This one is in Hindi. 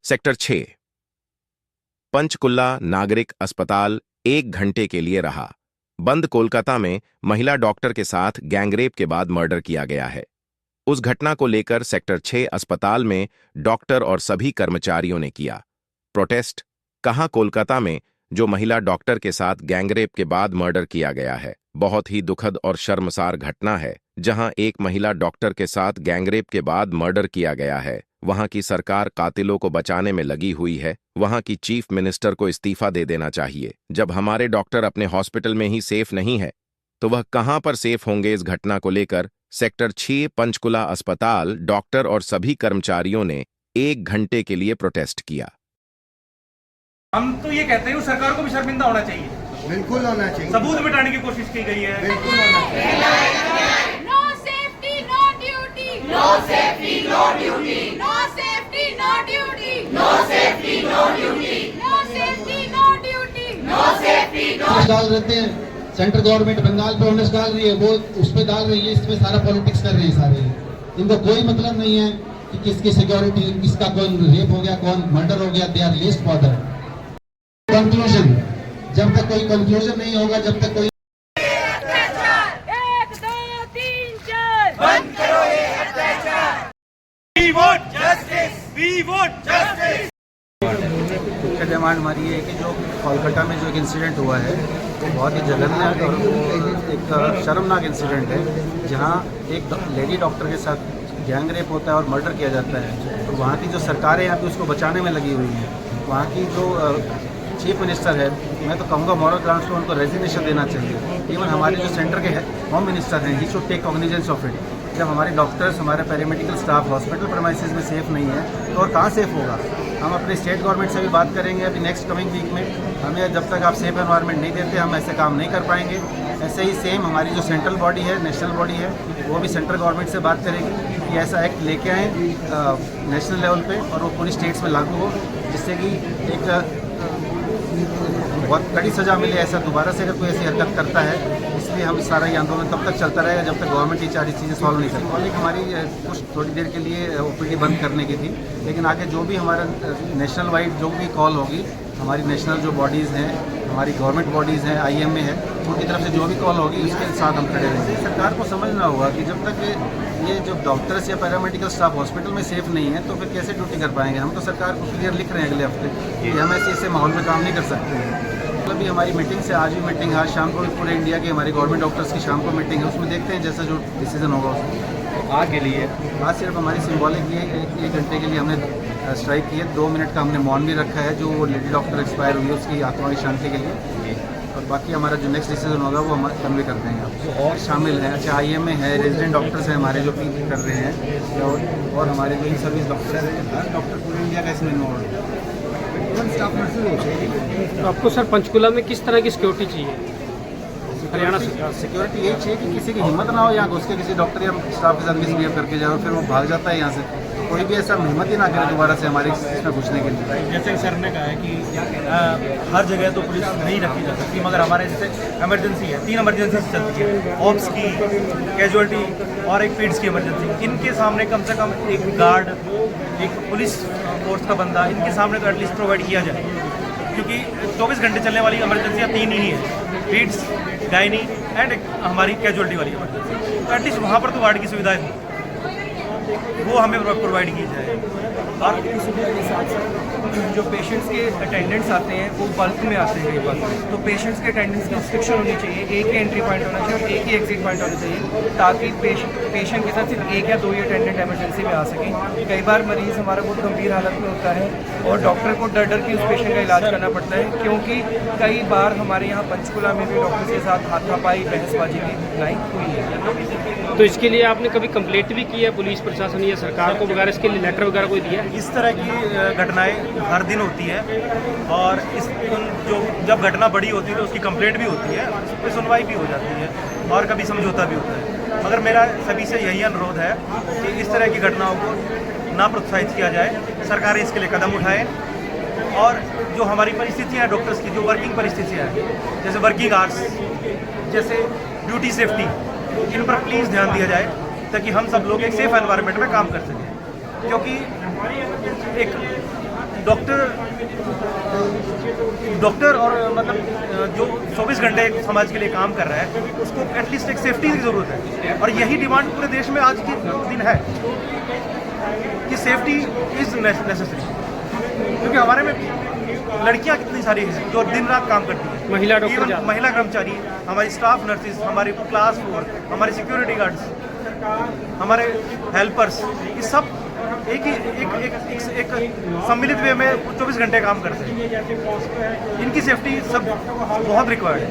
सेक्टर 6 पंचकुला नागरिक अस्पताल 1 घंटे के लिए रहा बंद। कोलकाता में महिला डॉक्टर के साथ गैंगरेप के बाद मर्डर किया गया है। उस घटना को लेकर सेक्टर 6 अस्पताल में डॉक्टर और सभी कर्मचारियों ने किया प्रोटेस्ट। कहां कोलकाता में जो महिला डॉक्टर के साथ गैंगरेप के बाद मर्डर किया गया है, बहुत ही दुखद और शर्मसार घटना है। जहां एक महिला डॉक्टर के साथ गैंगरेप के बाद मर्डर किया गया है, वहां की सरकार कातिलों को बचाने में लगी हुई है। वहां की चीफ मिनिस्टर को इस्तीफा दे देना चाहिए। जब हमारे डॉक्टर अपने हॉस्पिटल में ही सेफ नहीं है, तो वह कहां पर सेफ होंगे। इस घटना को लेकर सेक्टर 6 पंचकुला अस्पताल डॉक्टर और सभी कर्मचारियों ने 1 घंटे के लिए प्रोटेस्ट किया। हम तो ये कहते हैं सरकार को भी शर्मिंदा होना चाहिए। बिल्कुल होना चाहिए। सबूत मिटाने की कोशिश की गई है। बिल्कुल होना चाहिए। No safety no duty, no safety no duty, no safety no duty, no safety no duty, no safety no duty, no safety no. डाल देते हैं सेंट्रल गवर्नमेंट बंगाल पे ओनस डाल रही है, वो उस पे डाल रही है, इसमें सारा पॉलिटिक्स कर रहे हैं सारे। इनको कोई मतलब नहीं है कि किसकी सिक्योरिटी, किसका कौन रेप हो गया, कौन मर्डर हो गया। They are least bothered. Conclusion, जब तक कोई कंक्लूजन नहीं होगा, जब तक कोई 1 2 3 4 बंद करो ये अत्याचार। We want justice. We want justice. मुख्य डिमांड हमारी है कि जो कोलकाता में जो एक इंसिडेंट हुआ है वो बहुत ही जघन्य और एक शर्मनाक इंसिडेंट है, जहां एक लेडी डॉक्टर के साथ गैंगरेप होता है और मर्डर किया जाता है। तो वहाँ की जो सरकारें यहाँ पे उसको बचाने में लगी हुई हैं। वहाँ की जो चीफ मिनिस्टर है, मैं तो कहूँगा मॉरल ग्राउंड्स पर उनको रेजिग्नेशन देना चाहिए। इवन हमारे जो सेंटर के होम मिनिस्टर हैं, he should take cognizance of it. जब हमारे डॉक्टर्स, हमारे पैरामेडिकल स्टाफ हॉस्पिटल प्रेमाइसेस में सेफ़ नहीं है, तो और कहाँ सेफ़ होगा। हम अपने स्टेट गवर्नमेंट से भी बात करेंगे अभी नेक्स्ट कमिंग वीक में। हमें जब तक आप सेफ एनवायरनमेंट नहीं देते, हम ऐसे काम नहीं कर पाएंगे। ऐसे ही सेम हमारी जो सेंट्रल बॉडी है, नेशनल बॉडी है, वो भी सेंट्रल गवर्नमेंट से बात करेगी कि ऐसा एक्ट लेके आएँ नेशनल लेवल पे और वो पूरी स्टेट्स में लागू हो, जिससे कि एक बहुत कड़ी सज़ा मिले ऐसा दोबारा से अगर कोई ऐसी हरकत करता है। इसलिए हम सारा ये आंदोलन तब तक चलता रहेगा जब तक गवर्नमेंट ये सारी चीज़ें सॉल्व नहीं करती। और एक हमारी कुछ थोड़ी देर के लिए ओपीडी बंद करने की थी, लेकिन आगे जो भी हमारा नेशनल वाइड जो भी कॉल होगी, हमारी नेशनल जो बॉडीज़ हैं, हमारी गवर्नमेंट बॉडीज़ हैं, IMA है, उनकी तरफ से जो भी कॉल होगी उसके साथ हम खड़े रहेंगे। सरकार को समझना होगा कि जब तक ये जो डॉक्टर्स या पैरामेडिकल स्टाफ हॉस्पिटल में सेफ नहीं है, तो फिर कैसे ड्यूटी कर पाएंगे। हम तो सरकार को क्लियर लिख रहे हैं अगले हफ्ते कि हम ऐसे माहौल में काम नहीं कर सकते हैं। मतलब भी हमारी मीटिंग से आज भी मीटिंग, आज शाम को भी पूरे इंडिया के हमारे गवर्नमेंट डॉक्टर्स की शाम को मीटिंग है, उसमें देखते हैं जैसा जो डिसीजन होगा उसमें। आगे लिए आज सिर्फ हमारी सिंबॉलिक ये 1 घंटे के लिए हमने स्ट्राइक की है। 2 मिनट का हमने मौन भी रखा है, जो वो लेडी डॉक्टर एक्सपायर हुई है उसकी आत्मा की शांति के लिए। और बाकी हमारा जो नेक्स्ट डिसीजन होगा वो हम कन्वे कर देंगे आपको। और शामिल हैं, अच्छा IMA है, रेजिडेंट डॉक्टर्स हैं हमारे जो भी कर रहे हैं, और हमारे जो इन सर्विस डॉक्टर हैं, हर डॉक्टर पूरे इंडिया का इसमें इन्वॉल्व है। Staff nurses. तो आपको सर पंचकुला में किस तरह की सिक्योरिटी चाहिए? हरियाणा सरकार सिक्योरिटी यही चाहिए कि किसी की हिम्मत ना हो यहाँ घुस के किसी डॉक्टर या स्टाफ के साथ मिसबिहेव करके जाए और फिर वो भाग जाता है यहाँ से। तो कोई भी ऐसा हिम्मत ही ना करे दोबारा से हमारे इसमें घुसने के लिए। जैसे सर ने कहा है कि हर जगह तो पुलिस नहीं रखी जा सकती, मगर हमारे जैसे इमरजेंसी है, 3 इमरजेंसी चलती है, ऑप्स की, कैजुअलिटी और एक फीड्स की इमरजेंसी। इनके सामने कम से कम एक गार्ड, एक पुलिस फोर्स का बंदा इनके सामने तो एटलीस्ट प्रोवाइड किया जाए, क्योंकि 24 घंटे चलने वाली इमरजेंसियाँ 3 ही है, फीड्स, गायनी एंड हमारी कैजुअलिटी वाली इमरजेंसी। तो एटलीस्ट वहाँ पर तो वार्ड की सुविधाएं वो हमें प्रोवाइड की जाए। और की सुविधा के साथ साथ जो पेशेंट्स के अटेंडेंट्स आते हैं वो बल्क में आते हैं कई बार, तो पेशेंट्स के अटेंडेंट्स की रिस्ट्रिक्शन होनी चाहिए। एक ही एंट्री पॉइंट होना चाहिए और एक ही एग्जिट पॉइंट होना चाहिए, ताकि पेशेंट के साथ सिर्फ 1 या 2 ही अटेंडेंट इमरजेंसी में आ सकें। कई बार मरीज़ हमारा बहुत गंभीर हालत में होता है और डॉक्टर को डर के उस पेशेंट का इलाज करना पड़ता है, क्योंकि कई बार हमारे यहाँ पंचकुला में भी डॉक्टर के साथ हाथापाई, बहसबाजी की घटनाएं हुई है। तो इसके लिए आपने कभी कंप्लेंट भी की है पुलिस प्रशासन या सरकार को वगैरह, इसके लिए लेटर वगैरह कोई दिया? इस तरह की घटनाएं हर दिन होती है और जो जब घटना बड़ी होती है तो उसकी कंप्लेंट भी होती है, उस पर सुनवाई भी हो जाती है और कभी समझौता भी होता है। मगर मेरा सभी से यही अनुरोध है कि इस तरह की घटनाओं को ना प्रोत्साहित किया जाए, सरकारें इसके लिए कदम उठाएं। और जो हमारी परिस्थितियाँ हैं डॉक्टर्स की, जो वर्किंग परिस्थितियाँ हैं, जैसे वर्किंग आवर्स, जैसे ड्यूटी सेफ्टी, इन पर प्लीज़ ध्यान दिया जाए, ताकि हम सब लोग एक सेफ एनवायरनमेंट में काम कर सकें। क्योंकि एक डॉक्टर और मतलब जो 24 घंटे समाज के लिए काम कर रहा है उसको एटलीस्ट एक सेफ्टी की ज़रूरत है, और यही डिमांड पूरे देश में आज के दिन है कि सेफ्टी इज़ नेसेसरी। क्योंकि हमारे में लड़कियां कितनी सारी हैं जो दिन रात काम करती हैं, महिला डॉक्टर Even ज़्यादा। महिला कर्मचारी, हमारी स्टाफ नर्सेज, हमारी क्लास 4, हमारे सिक्योरिटी गार्ड्स, हमारे हेल्पर्स, ये सब एक सम्मिलित वे में 24 घंटे काम करते हैं। इनकी सेफ्टी सब बहुत रिक्वायर्ड है।